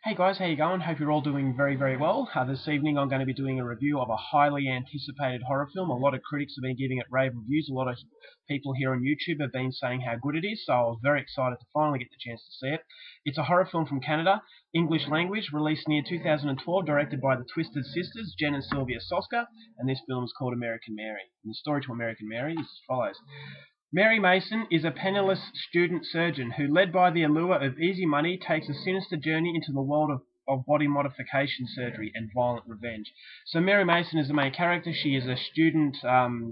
Hey guys, how you going? Hope you're all doing very, very well. This evening I'm going to be doing a review of a highly anticipated horror film. A lot of critics have been giving it rave reviews. A lot of people here on YouTube have been saying how good it is, so I was very excited to finally get the chance to see it. It's a horror film from Canada, English language, released near 2012, directed by the Twisted Sisters, Jen and Sylvia Soska, and this film is called American Mary. And the story to American Mary is as follows. Mary Mason is a penniless student surgeon who, led by the allure of easy money, takes a sinister journey into the world of body modification surgery and violent revenge. So Mary Mason is the main character. She is a student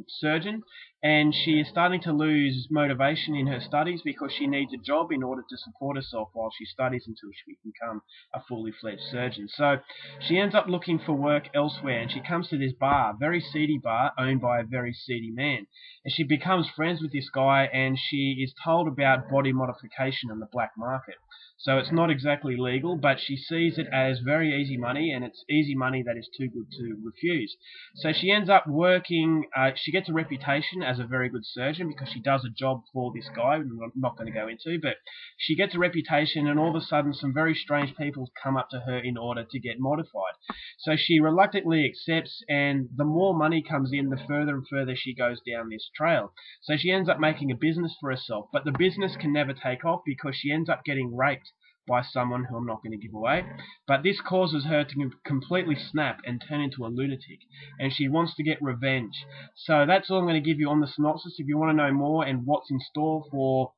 surgeon, and she is starting to lose motivation in her studies because she needs a job in order to support herself while she studies until she can become a fully fledged surgeon. So she ends up looking for work elsewhere, and she comes to this bar, a very seedy bar, owned by a very seedy man. And she becomes friends with this guy, and she is told about body modification and the black market. So it's not exactly legal, but she sees it as very easy money, and it's easy money that is too good to refuse. So she ends up working, she gets a reputation as a very good surgeon because she does a job for this guy, I'm not going to go into, but she gets a reputation, and all of a sudden some very strange people come up to her in order to get modified. So she reluctantly accepts, and the more money comes in, the further and further she goes down this trail. So she ends up making a business for herself, but the business can never take off because she ends up getting raped by someone who I'm not going to give away. But this causes her to completely snap and turn into a lunatic, and she wants to get revenge. So that's all I'm going to give you on the synopsis. If you want to know more and what's in store for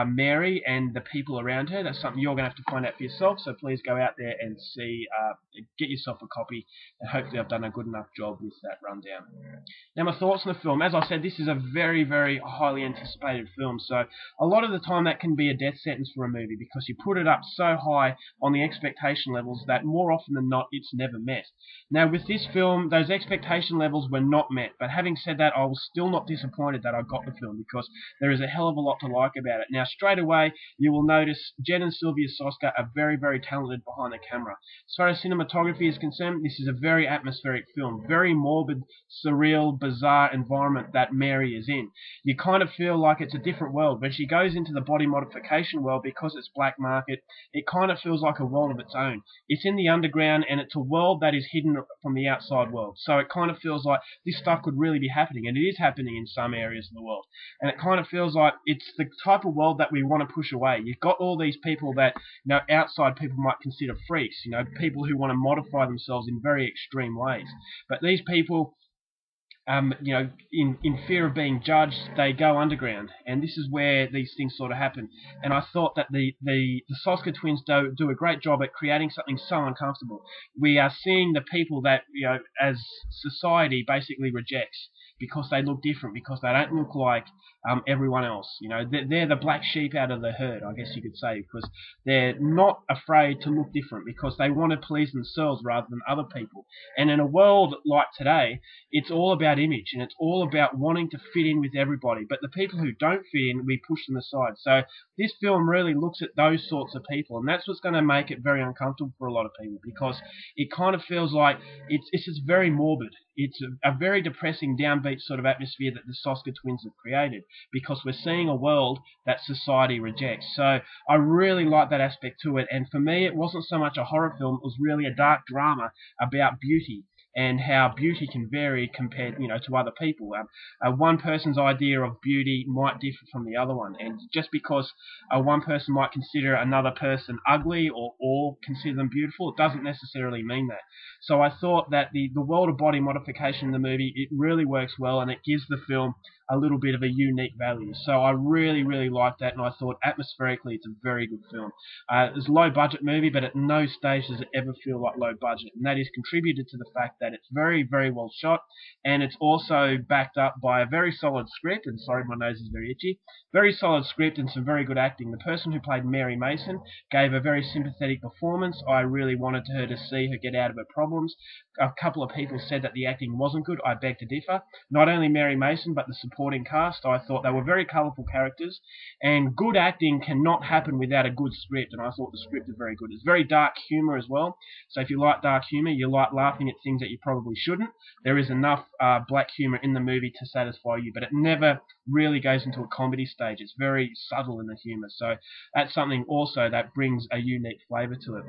Mary and the people around her, that's something you're going to have to find out for yourself. So please go out there and see, get yourself a copy, and hopefully I've done a good enough job with that rundown. Now, my thoughts on the film. As I said, this is a very, very highly anticipated film, so a lot of the time that can be a death sentence for a movie because you put it up so high on the expectation levels that more often than not it's never met. Now, with this film, those expectation levels were not met, but having said that, I was still not disappointed that I got the film because there is a hell of a lot to like about it. Now, straight away, you will notice Jen and Sylvia Soska are very, very talented behind the camera. As far as cinematography is concerned, this is a very atmospheric film, very morbid, surreal, bizarre environment that Mary is in. You kind of feel like it's a different world. When she goes into the body modification world, because it's black market, it kind of feels like a world of its own. It's in the underground, and it's a world that is hidden from the outside world. So it kind of feels like this stuff could really be happening, and it is happening in some areas of the world. And it kind of feels like it's the type of world that we want to push away. You've got all these people that, outside people might consider freaks, people who want to modify themselves in very extreme ways. But these people, in fear of being judged, they go underground, and this is where these things sort of happen. And I thought that the Soska twins do a great job at creating something so uncomfortable. We are seeing the people that, as society basically rejects because they look different, because they don't look like everyone else. They're the black sheep out of the herd, I guess you could say, because they're not afraid to look different because they want to please themselves rather than other people. And in a world like today, it's all about image, and it's all about wanting to fit in with everybody. But the people who don't fit in, we push them aside. So this film really looks at those sorts of people, and that's what's going to make it very uncomfortable for a lot of people, because it kind of feels like it's just very morbid. It's a very depressing, downbeat sort of atmosphere that the Soska twins have created, because we're seeing a world that society rejects. So I really like that aspect to it, and for me it wasn't so much a horror film, it was really a dark drama about beauty and how beauty can vary compared, to other people. One person's idea of beauty might differ from the other one, and just because one person might consider another person ugly or consider them beautiful, it doesn't necessarily mean that. So I thought that the world of body modification in the movie, it really works well, and it gives the film a little bit of a unique value. So I really, really liked that, and I thought atmospherically it's a very good film. It's a low budget movie, but at no stage does it ever feel like low budget, and that is contributed to the fact that it's very, very well shot, and it's also backed up by a very solid script. And sorry, my nose is very itchy. Very solid script and some very good acting. The person who played Mary Mason gave a very sympathetic performance. I really wanted her to see her get out of her problems. A couple of people said that the acting wasn't good. I beg to differ. Not only Mary Mason, but the supporting cast. I thought they were very colourful characters, and good acting cannot happen without a good script, and I thought the script was very good. It's very dark humour as well, so if you like dark humour, you like laughing at things that you probably shouldn't, there is enough black humour in the movie to satisfy you, but it never really goes into a comedy stage. It's very subtle in the humour, so that's something also that brings a unique flavour to it.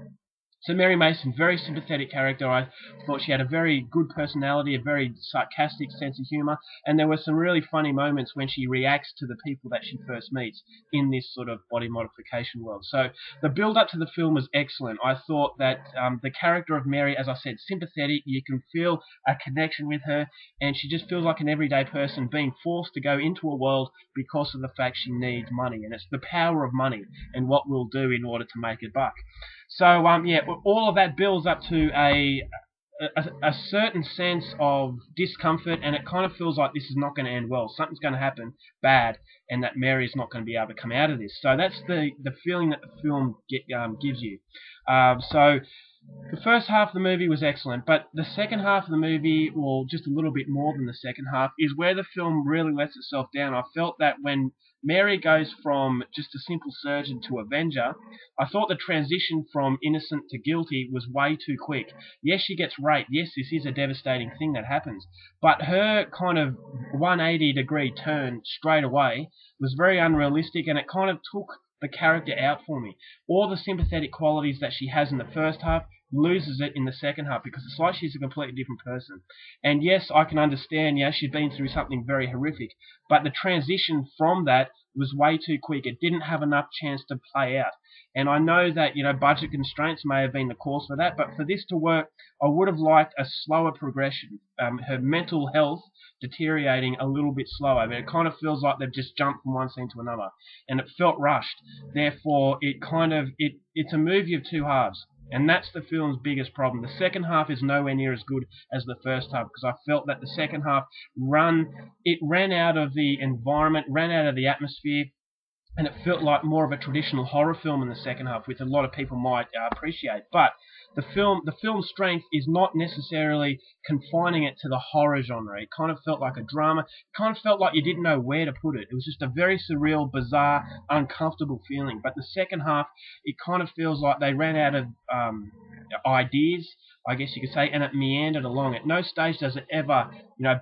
So Mary Mason, very sympathetic character. I thought she had a very good personality, a very sarcastic sense of humour, and there were some really funny moments when she reacts to the people that she first meets in this sort of body modification world. So the build-up to the film was excellent. I thought that the character of Mary, as I said, sympathetic. You can feel a connection with her, and she just feels like an everyday person being forced to go into a world because of the fact she needs money, and it's the power of money and what we'll do in order to make a buck. So yeah, all of that builds up to a certain sense of discomfort, and it kind of feels like this is not going to end well. Something's going to happen bad, and that Mary's not going to be able to come out of this. So that's the feeling that the film gives you. So the first half of the movie was excellent, but the second half of the movie, or just a little bit more than the second half, is where the film really lets itself down. I felt that when Mary goes from just a simple surgeon to Avenger, I thought the transition from innocent to guilty was way too quick. Yes, she gets raped. Yes, this is a devastating thing that happens. But her kind of 180-degree turn straight away was very unrealistic, and it kind of took the character out for me. All the sympathetic qualities that she has in the first half loses it in the second half, because it's like she's a completely different person. And yes, I can understand, she's been through something very horrific, but the transition from that was way too quick. It didn't have enough chance to play out. And I know that, budget constraints may have been the cause for that, but for this to work, I would have liked a slower progression. Her mental health deteriorating a little bit slower, but it kind of feels like they've just jumped from one scene to another, and it felt rushed. Therefore, it's a movie of two halves. And that's the film's biggest problem. The second half is nowhere near as good as the first half, because I felt that the second half ran out of the environment, ran out of the atmosphere, and it felt like more of a traditional horror film in the second half, which a lot of people might appreciate. But the film's strength is not necessarily confining it to the horror genre. It kind of felt like a drama. It kind of felt like you didn't know where to put it. It was just a very surreal, bizarre, uncomfortable feeling. But the second half, it kind of feels like they ran out of ideas, I guess you could say, and it meandered along. At no stage does it ever,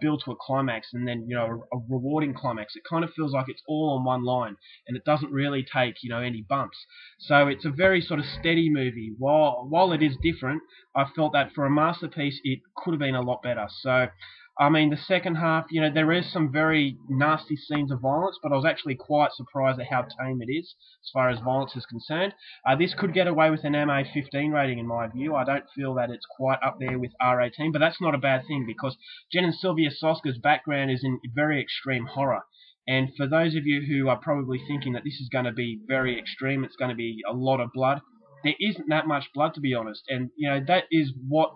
build to a climax and then, a rewarding climax. It kind of feels like it's all on one line, and it doesn't really take, any bumps. So it's a very sort of steady movie. While it is different, I felt that for a masterpiece, it could have been a lot better. So, I mean, the second half, there is some very nasty scenes of violence, but I was actually quite surprised at how tame it is as far as violence is concerned. This could get away with an MA-15 rating in my view. I don't feel that it's quite up there with R-18, but that's not a bad thing, because Jen and Sylvia Soska's background is in very extreme horror. And for those of you who are probably thinking that this is going to be very extreme, it's going to be a lot of blood, there isn't that much blood, to be honest. And, that is what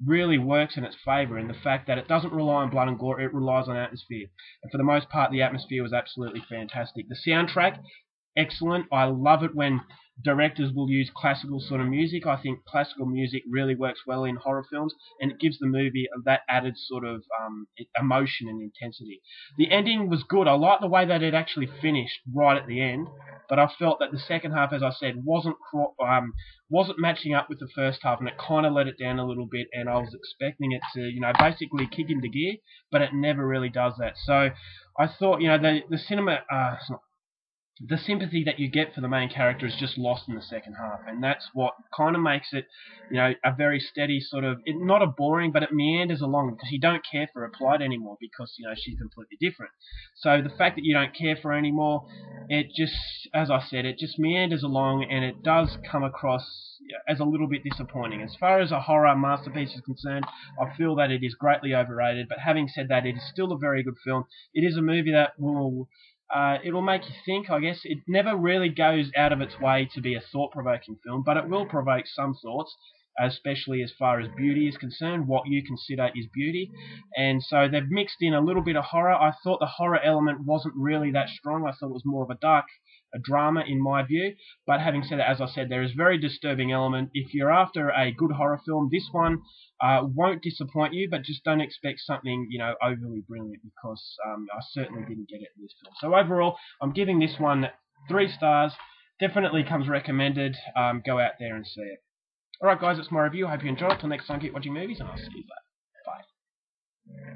really works in its favour, in the fact that it doesn't rely on blood and gore, it relies on atmosphere. And for the most part, the atmosphere was absolutely fantastic. The soundtrack, excellent. I love it when directors will use classical sort of music. I think classical music really works well in horror films, and it gives the movie that added sort of emotion and intensity. The ending was good. I like the way that it actually finished right at the end, but I felt that the second half, as I said, wasn't matching up with the first half, and it kind of let it down a little bit, and I was expecting it to, basically kick into gear, but it never really does that. So I thought, the sympathy that you get for the main character is just lost in the second half, and that's what kind of makes it, a very steady sort of, not a boring, but it meanders along, because you don't care for her plight anymore, because, she's completely different. So the fact that you don't care for her anymore, it just, as I said, it just meanders along, and it does come across as a little bit disappointing. As far as a horror masterpiece is concerned, I feel that it is greatly overrated, but having said that, it is still a very good film. It is a movie that will... it'll make you think, I guess. It never really goes out of its way to be a thought-provoking film, but it will provoke some thoughts, especially as far as beauty is concerned, what you consider is beauty. And so they've mixed in a little bit of horror. I thought the horror element wasn't really that strong. I thought it was more of a drama in my view. But having said that, as I said, there is a very disturbing element. If you're after a good horror film, this one won't disappoint you, but just don't expect something, overly brilliant, because I certainly didn't get it in this film. So overall, I'm giving this one 3 stars. Definitely comes recommended. Go out there and see it. Alright guys, that's my review. I hope you enjoyed it. Till next time, keep watching movies, and I'll see you later. Bye.